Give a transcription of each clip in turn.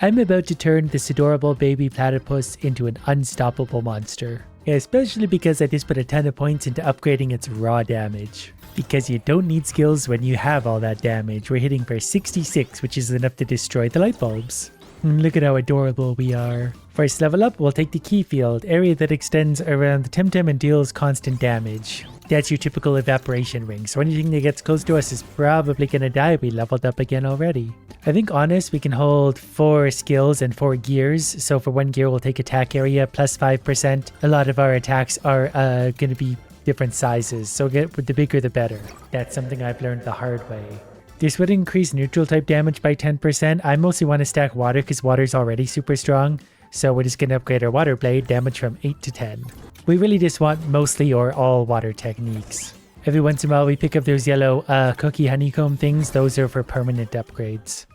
I'm about to turn this adorable baby platypus into an unstoppable monster. Especially because I just put a ton of points into upgrading its raw damage. Because you don't need skills when you have all that damage. We're hitting for 66, which is enough to destroy the light bulbs. Look at how adorable we are. First level up, we'll take the key field, area that extends around the Temtem and deals constant damage. That's your typical evaporation ring, so anything that gets close to us is probably gonna die. We leveled up again already. I think honest, we can hold 4 skills and 4 gears, so for 1 gear we'll take attack area plus 5%. A lot of our attacks are gonna be different sizes, so the bigger the better. That's something I've learned the hard way. This would increase neutral type damage by 10%. I mostly want to stack water because water is already super strong. So we're just going to upgrade our water blade damage from 8 to 10. We really just want mostly or all water techniques. Every once in a while we pick up those yellow cookie honeycomb things. Those are for permanent upgrades.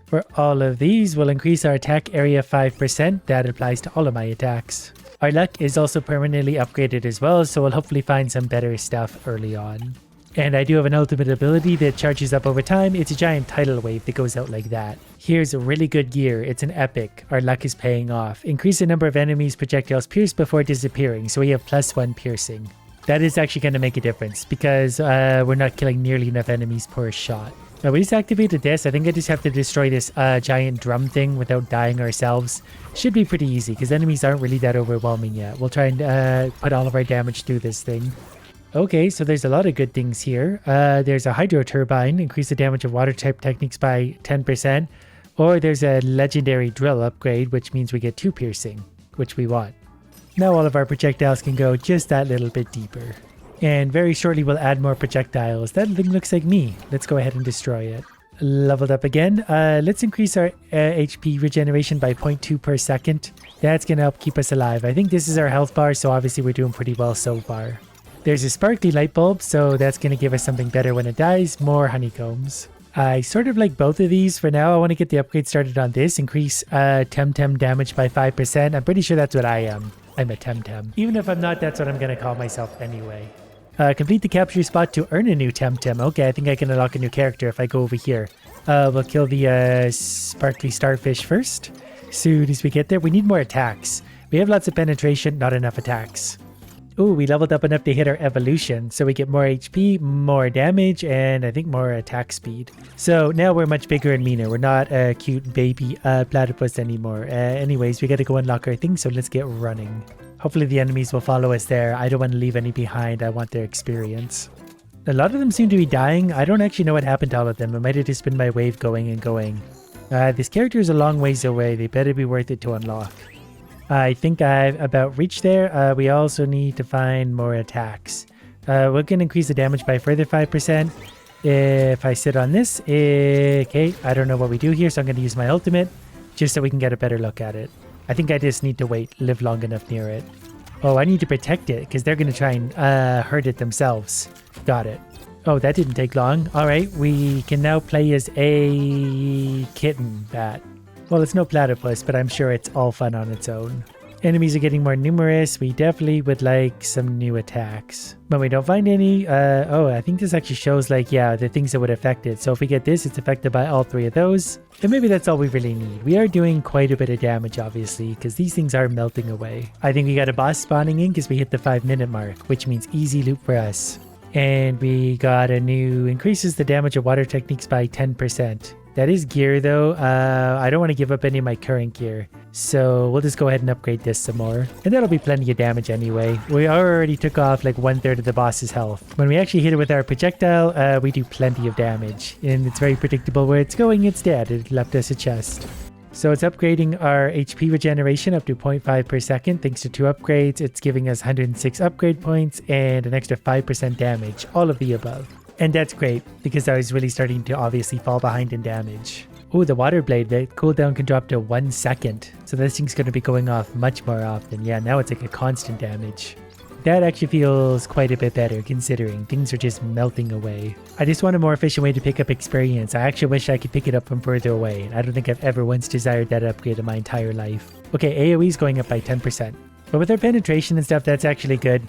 For all of these, we'll increase our attack area 5%. That applies to all of my attacks. Our luck is also permanently upgraded as well, so we'll hopefully find some better stuff early on. And I do have an ultimate ability that charges up over time. It's a giant tidal wave that goes out like that. Here's a really good gear. It's an epic. Our luck is paying off. Increase the number of enemies projectiles pierced before disappearing, so we have +1 piercing. That is actually going to make a difference because we're not killing nearly enough enemies per shot. Now we just activated this. I think I just have to destroy this giant drum thing without dying ourselves. Should be pretty easy because enemies aren't really that overwhelming yet. We'll try and put all of our damage through this thing. Okay, so there's a lot of good things here. There's a hydro turbine, increase the damage of water type techniques by 10%. Or there's a legendary drill upgrade, which means we get 2 piercing, which we want. Now all of our projectiles can go just that little bit deeper. And very shortly we'll add more projectiles. That thing looks like me. Let's go ahead and destroy it. Leveled up again. Let's increase our HP regeneration by 0.2 per second. That's going to help keep us alive. I think this is our health bar, so obviously we're doing pretty well so far. There's a sparkly light bulb, so that's going to give us something better when it dies. More honeycombs. I sort of like both of these. For now, I want to get the upgrade started on this. Increase Temtem damage by 5%. I'm pretty sure that's what I am. I'm a Temtem. Even if I'm not, that's what I'm going to call myself anyway. Complete the capture spot to earn a new Temtem. Okay, I think I can unlock a new character if I go over here. We'll kill the sparkly starfish first. Soon as we get there, we need more attacks. We have lots of penetration, not enough attacks. Ooh, we leveled up enough to hit our evolution, so we get more HP, more damage, and I think more attack speed. So now we're much bigger and meaner. We're not a cute baby platypus anymore. Anyways, we gotta go unlock our thing, so let's get running. Hopefully the enemies will follow us there. I don't want to leave any behind. I want their experience. A lot of them seem to be dying. I don't actually know what happened to all of them. It might have just been my wave going and going. This character is a long ways away. They better be worth it to unlock. I think I've about reached there. We also need to find more attacks. We're going to increase the damage by a further 5%. If I sit on this, okay, I don't know what we do here, so I'm going to use my ultimate just so we can get a better look at it. I think I just need to live long enough near it. Oh, I need to protect it because they're going to try and hurt it themselves. Got it. Oh, that didn't take long. All right, we can now play as a kitten bat. Well, it's no platypus, but I'm sure it's all fun on its own. Enemies are getting more numerous. We definitely would like some new attacks. When we don't find any, oh, I think this actually shows like, yeah, the things that would affect it. So if we get this, it's affected by all 3 of those. And maybe that's all we really need. We are doing quite a bit of damage, obviously, because these things are melting away. I think we got a boss spawning in because we hit the 5-minute mark, which means easy loot for us. And we got a new, increases the damage of water techniques by 10%. That is gear though. I don't want to give up any of my current gear. So we'll just go ahead and upgrade this some more. And that'll be plenty of damage anyway. We already took off like 1/3 of the boss's health. When we actually hit it with our projectile, we do plenty of damage. And it's very predictable where it's going. It's dead. It left us a chest. So it's upgrading our HP regeneration up to 0.5 per second. Thanks to 2 upgrades, it's giving us 106 upgrade points and an extra 5% damage. All of the above. And that's great, because I was really starting to obviously fall behind in damage. Oh, the water blade, the cooldown can drop to 1 second. So this thing's going to be going off much more often. Yeah, now it's like a constant damage. That actually feels quite a bit better, considering things are just melting away. I just want a more efficient way to pick up experience. I actually wish I could pick it up from further away. I don't think I've ever once desired that upgrade in my entire life. Okay, AoE is going up by 10%. But with our penetration and stuff, that's actually good,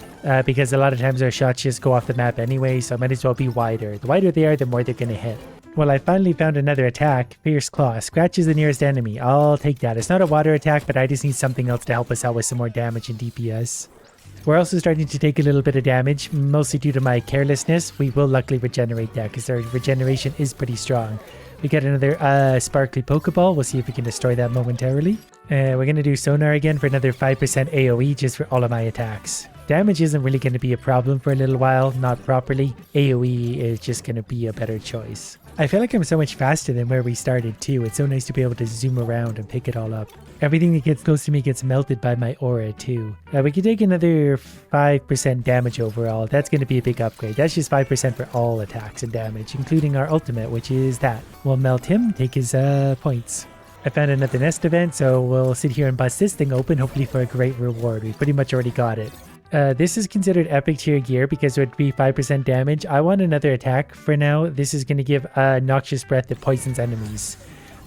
because a lot of times our shots just go off the map anyway, so I might as well be wider. The wider they are, the more they're going to hit. Well, I finally found another attack. Fierce Claw. Scratches the nearest enemy. I'll take that. It's not a water attack, but I just need something else to help us out with some more damage and DPS. We're also starting to take a little bit of damage, mostly due to my carelessness. We will luckily regenerate that because our regeneration is pretty strong. We got another sparkly Pokeball. We'll see if we can destroy that momentarily. We're going to do Sonar again for another 5% AoE just for all of my attacks. Damage isn't really going to be a problem for a little while, not properly. AoE is just going to be a better choice. I feel like I'm so much faster than where we started too. It's so nice to be able to zoom around and pick it all up. Everything that gets close to me gets melted by my aura too. We can take another 5% damage overall. That's going to be a big upgrade. That's just 5% for all attacks and damage, including our ultimate, which is that. We'll melt him, take his points. I found another nest event, so we'll sit here and bust this thing open, hopefully for a great reward. We pretty much already got it. This is considered epic tier gear because it would be 5% damage. I want another attack for now. This is going to give a Noxious Breath that poisons enemies.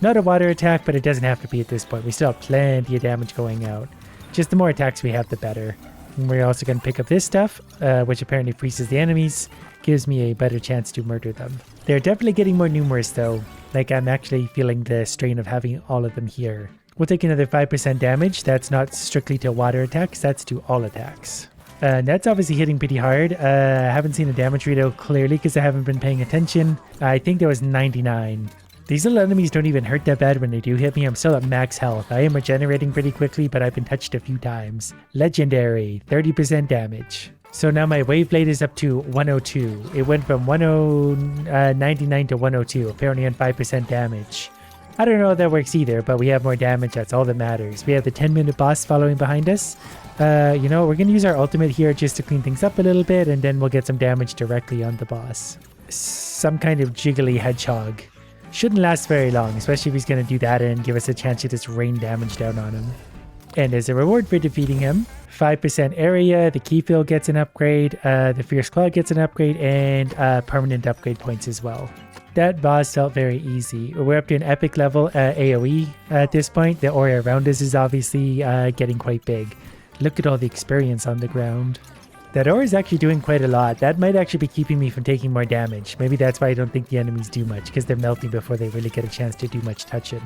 Not a water attack, but it doesn't have to be at this point. We still have plenty of damage going out. Just the more attacks we have, the better. And we're also going to pick up this stuff, which apparently freezes the enemies. Gives me a better chance to murder them. They're definitely getting more numerous though. Like I'm actually feeling the strain of having all of them here. We'll take another 5% damage. That's not strictly to water attacks, that's to all attacks. That's obviously hitting pretty hard. I haven't seen a damage readout clearly because I haven't been paying attention. I think there was 99. These little enemies don't even hurt that bad when they do hit me. I'm still at max health. I am regenerating pretty quickly, but I've been touched a few times. Legendary, 30% damage. So now my wave blade is up to 102. It went from 99 to 102, apparently on 5% damage. I don't know how that works either, but we have more damage. That's all that matters. We have the 10-minute boss following behind us. You know, we're going to use our ultimate here just to clean things up a little bit, and then we'll get some damage directly on the boss. Some kind of jiggly hedgehog. Shouldn't last very long, especially if he's going to do that and give us a chance to just rain damage down on him. And as a reward for defeating him, 5% area, the key fill gets an upgrade, the Fierce Claw gets an upgrade, and permanent upgrade points as well. That boss felt very easy. We're up to an epic level AoE at this point. The aura around us is obviously getting quite big. Look at all the experience on the ground. That aura is actually doing quite a lot. That might actually be keeping me from taking more damage. Maybe that's why I don't think the enemies do much, because they're melting before they really get a chance to do much touching.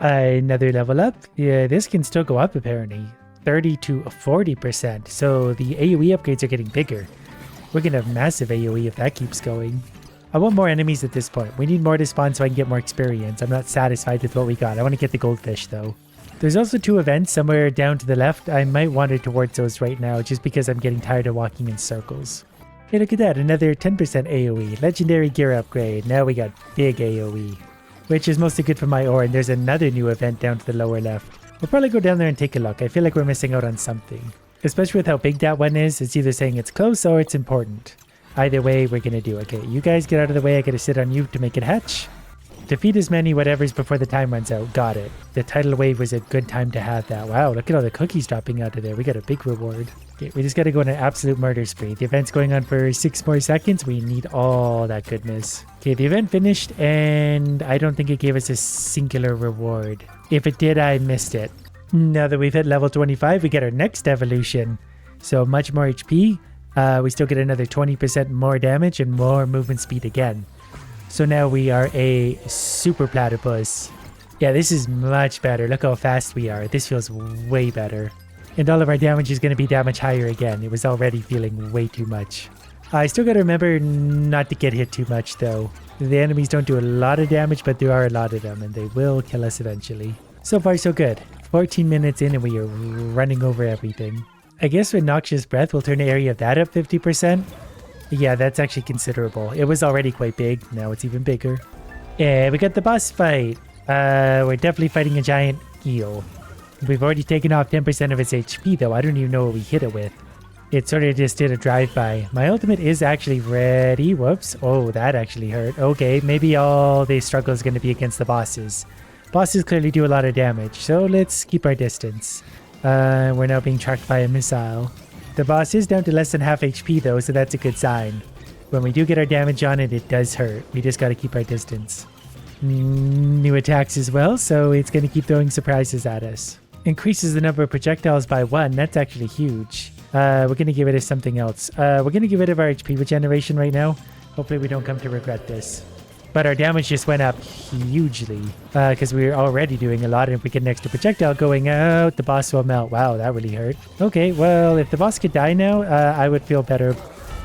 Another level up. Yeah, this can still go up apparently. 30 to 40%. So the AoE upgrades are getting bigger. We're going to have massive AoE if that keeps going. I want more enemies at this point. We need more to spawn so I can get more experience. I'm not satisfied with what we got. I want to get the goldfish though. There's also 2 events somewhere down to the left. I might wander towards those right now just because I'm getting tired of walking in circles. Hey, look at that. Another 10% AoE. Legendary gear upgrade. Now we got big AoE, which is mostly good for my aura. And there's another new event down to the lower left. We'll probably go down there and take a look. I feel like we're missing out on something. Especially with how big that one is. It's either saying it's close or it's important. Either way, we're going to do. Okay, you guys get out of the way. I got to sit on you to make it hatch. Defeat as many whatevers before the time runs out. Got it. The tidal wave was a good time to have that. Wow, look at all the cookies dropping out of there. We got a big reward. Okay, we just got to go on an absolute murder spree. The event's going on for 6 more seconds. We need all that goodness. Okay, the event finished, and I don't think it gave us a singular reward. If it did, I missed it. Now that we've hit level 25, we get our next evolution. So much more HP. We still get another 20% more damage and more movement speed again. So now we are a super platypus. Yeah, this is much better. Look how fast we are. This feels way better. And all of our damage is going to be that much higher again. It was already feeling way too much. I still got to remember not to get hit too much though. The enemies don't do a lot of damage, but there are a lot of them and they will kill us eventually. So far so good. 14 minutes in and we are running over everything. I guess with Noxious Breath, we'll turn the area of that up 50%. Yeah, that's actually considerable. It was already quite big. Now it's even bigger. Yeah, we got the boss fight. We're definitely fighting a giant eel. We've already taken off 10% of its HP, though. I don't even know what we hit it with. It sort of just did a drive-by. My ultimate is actually ready. Whoops. Oh, that actually hurt. Okay, maybe all the struggle is going to be against the bosses. Bosses clearly do a lot of damage, so let's keep our distance. We're now being tracked by a missile. The boss is down to less than half HP though, so that's a good sign. When we do get our damage on it, it does hurt. We just gotta keep our distance. New attacks as well, so it's gonna keep throwing surprises at us. Increases the number of projectiles by 1, that's actually huge. We're gonna get rid of something else. We're gonna get rid of our HP regeneration right now. Hopefully we don't come to regret this. But our damage just went up hugely because we were already doing a lot. And if we get an extra projectile going out, the boss will melt. Wow, that really hurt. Okay, well, if the boss could die now, I would feel better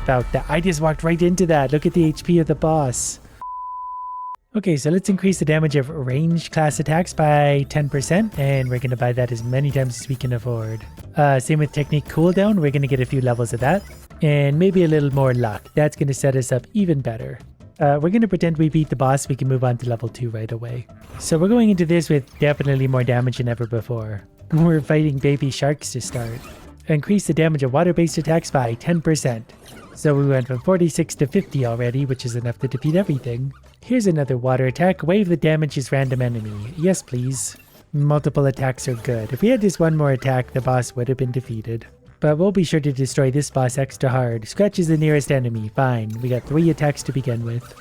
about that. I just walked right into that. Look at the HP of the boss. Okay, so let's increase the damage of ranged class attacks by 10%, and we're going to buy that as many times as we can afford. Same with technique cooldown, we're going to get a few levels of that, and maybe a little more luck. That's going to set us up even better. We're going to pretend we beat the boss, we can move on to level 2 right away. So we're going into this with definitely more damage than ever before. We're fighting baby sharks to start. Increase the damage of water-based attacks by 10%. So we went from 46 to 50 already, which is enough to defeat everything. Here's another water attack. Wave the damages random enemy. Yes, please. Multiple attacks are good. If we had just one more attack, the boss would have been defeated. But we'll be sure to destroy this boss extra hard. Scratch is the nearest enemy. Fine. We got 3 attacks to begin with.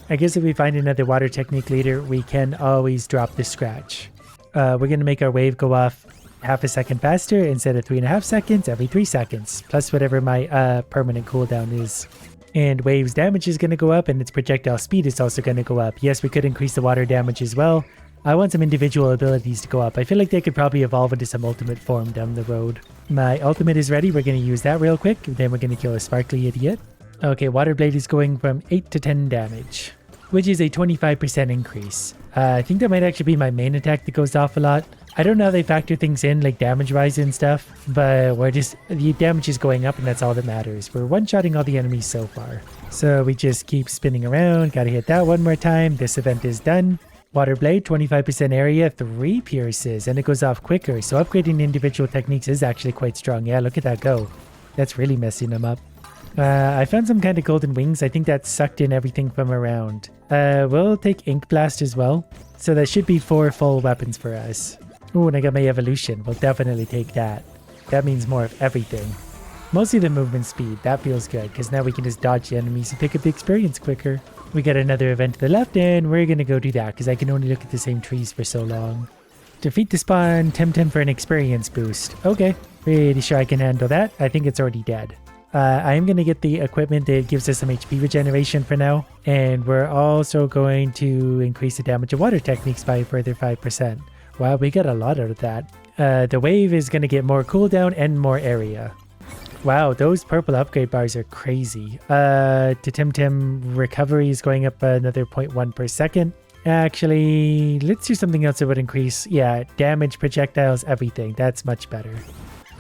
I guess if we find another water technique later, we can always drop the scratch. We're going to make our wave go off half a second faster instead of 3.5 seconds every 3 seconds, plus whatever my permanent cooldown is. And wave's damage is going to go up, and its projectile speed is also going to go up. Yes, we could increase the water damage as well. I want some individual abilities to go up. I feel like they could probably evolve into some ultimate form down the road. My ultimate is ready. We're going to use that real quick. Then we're going to kill a sparkly idiot. Okay, water blade is going from 8 to 10 damage, which is a 25% increase. I think that might actually be my main attack that goes off a lot. I don't know how they factor things in, like damage-wise and stuff, but the damage is going up and that's all that matters. We're one-shotting all the enemies so far. So we just keep spinning around, gotta hit that one more time. This event is done. Water Blade, 25% area, 3 pierces, and it goes off quicker. So upgrading individual techniques is actually quite strong. Yeah, look at that go. That's really messing them up. I found some kind of golden wings. I think that sucked in everything from around. We'll take Ink Blast as well. So that should be 4 full weapons for us. Oh, and I got my evolution. We'll definitely take that. That means more of everything. Mostly the movement speed. That feels good, because now we can just dodge the enemies and pick up the experience quicker. We got another event to the left, and we're going to go do that, because I can only look at the same trees for so long. Defeat the spawn, Temtem for an experience boost. Okay, pretty sure I can handle that. I think it's already dead. I am going to get the equipment that gives us some HP regeneration for now, and we're also going to increase the damage of water techniques by a further 5%. Wow, we got a lot out of that. The wave is going to get more cooldown and more area. Wow, those purple upgrade bars are crazy. The Temtem recovery is going up another 0.1 per second. Actually, let's do something else that would increase, yeah, damage, projectiles, everything. That's much better.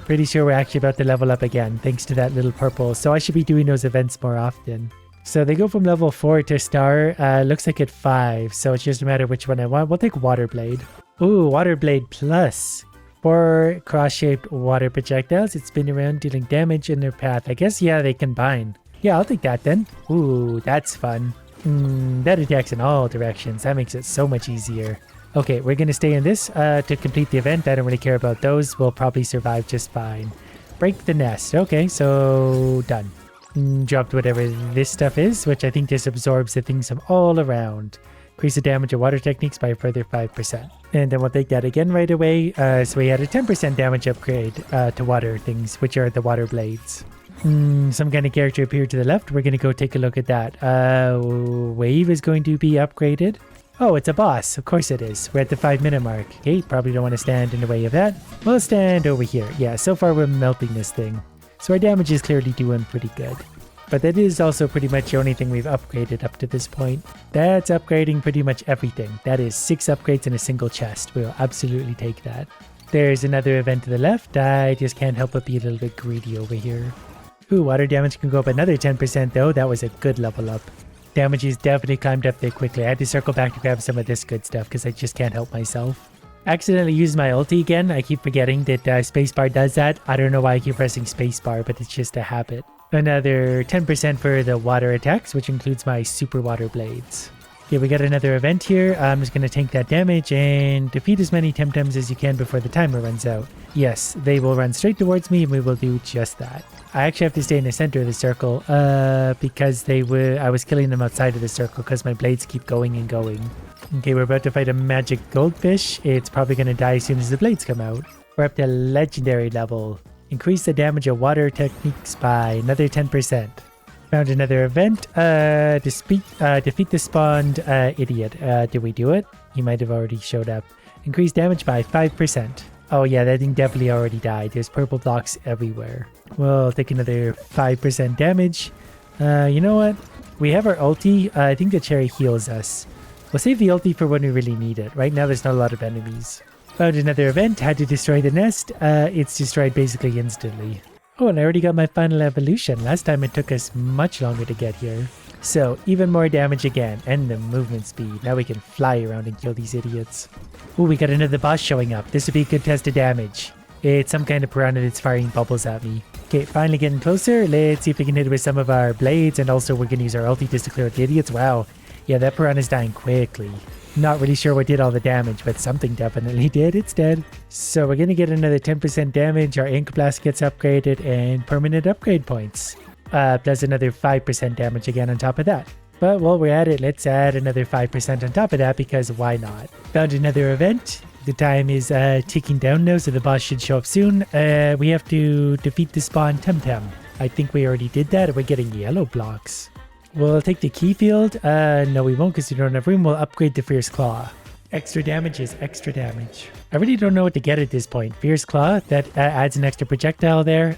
Pretty sure we're actually about to level up again, thanks to that little purple. So I should be doing those events more often. So they go from level 4 to star, looks like at 5. So it's just a matter of which one I want. We'll take Water Blade. Ooh, Water Blade Plus. 4 cross-shaped water projectiles. It's spin around, dealing damage in their path. I guess, yeah, they combine. Yeah, I'll take that then. Ooh, that's fun. That attacks in all directions. That makes it so much easier. Okay, we're going to stay in this to complete the event. I don't really care about those. We'll probably survive just fine. Break the nest. Okay, so done. Dropped whatever this stuff is, which I think just absorbs the things from all around. Increase the damage of water techniques by a further 5%. And then we'll take that again right away. So we had a 10% damage upgrade to water things, which are the water blades. Some kind of character appeared to the left. We're going to go take a look at that. Wave is going to be upgraded. Oh, it's a boss. Of course it is. We're at the 5-minute mark. Okay, probably don't want to stand in the way of that. We'll stand over here. Yeah, so far we're melting this thing. So our damage is clearly doing pretty good. But that is also pretty much the only thing we've upgraded up to this point. That's upgrading pretty much everything. That is 6 upgrades in a single chest. We'll absolutely take that. There's another event to the left. I just can't help but be a little bit greedy over here. Ooh, water damage can go up another 10% though. That was a good level up. Damage has definitely climbed up there quickly. I had to circle back to grab some of this good stuff because I just can't help myself. Accidentally used my ulti again. I keep forgetting that spacebar does that. I don't know why I keep pressing spacebar, but it's just a habit. Another 10% for the water attacks, which includes my super water blades. Okay, we got another event here. I'm just going to tank that damage and defeat as many Temtems as you can before the timer runs out. Yes, they will run straight towards me and we will do just that. I actually have to stay in the center of the circle because I was killing them outside of the circle because my blades keep going and going. Okay, we're about to fight a magic goldfish. It's probably going to die as soon as the blades come out. We're up to legendary level. Increase the damage of water techniques by another 10%. Found another event. Defeat the spawned idiot. Did we do it? He might have already showed up. Increase damage by 5%. Oh yeah, that thing definitely already died. There's purple blocks everywhere. We'll take another 5% damage. You know what? We have our ulti. I think the cherry heals us. We'll save the ulti for when we really need it. Right now there's not a lot of enemies. Found another event. Had to destroy the nest. It's destroyed basically instantly. Oh, and I already got my final evolution. Last time it took us much longer to get here. So, even more damage again, and the movement speed. Now we can fly around and kill these idiots. Ooh, we got another boss showing up. This would be a good test of damage. It's some kind of piranha that's firing bubbles at me. Okay, finally getting closer. Let's see if we can hit it with some of our blades, and also we're going to use our ulti just to clear out the idiots. Wow. Yeah, that piranha's dying quickly. Not really sure what did all the damage, but something definitely did. It's dead. So we're going to get another 10% damage. Our ink blast gets upgraded, and permanent upgrade points. Plus another 5% damage again on top of that. But while we're at it, let's add another 5% on top of that because why not? Found another event. The time is ticking down now, so the boss should show up soon. We have to defeat the spawn Temtem. I think we already did that. We're getting yellow blocks. We'll take the key field. No, we won't because we don't have room. We'll upgrade the Fierce Claw. Extra damage is extra damage. I really don't know what to get at this point. Fierce Claw, that adds an extra projectile there.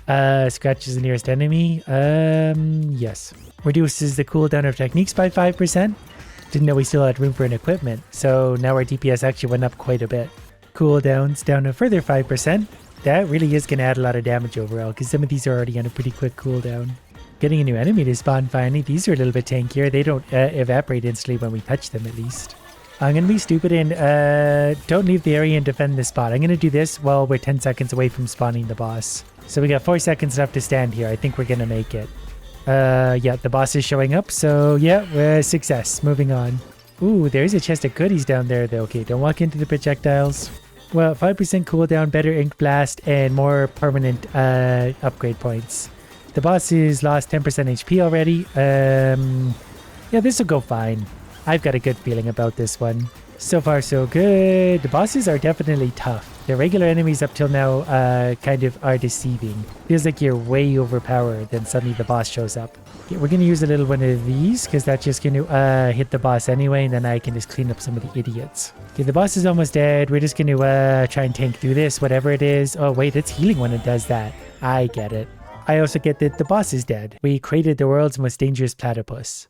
Scratches the nearest enemy. Yes. Reduces the cooldown of techniques by 5%. Didn't know we still had room for an equipment. So now our DPS actually went up quite a bit. Cooldowns down a further 5%. That really is going to add a lot of damage overall because some of these are already on a pretty quick cooldown. Getting a new enemy to spawn finally. These are a little bit tankier. They don't evaporate instantly when we touch them at least. I'm going to be stupid and don't leave the area and defend the spot. I'm going to do this while we're 10 seconds away from spawning the boss. So we got 4 seconds left to stand here. I think we're going to make it. Yeah, the boss is showing up. So yeah, success. Moving on. Ooh, there's a chest of goodies down there though. Okay, don't walk into the projectiles. Well, 5% cooldown, better ink blast, and more permanent upgrade points. The boss has lost 10% HP already. Yeah, this will go fine. I've got a good feeling about this one. So far, so good. The bosses are definitely tough. The regular enemies up till now kind of are deceiving. Feels like you're way overpowered, then suddenly the boss shows up. Okay, we're going to use a little one of these because that's just going to hit the boss anyway, and then I can just clean up some of the idiots. Okay, the boss is almost dead. We're just going to try and tank through this, whatever it is. Oh, wait, it's healing when it does that. I get it. I also get that the boss is dead. We created the world's most dangerous platypus.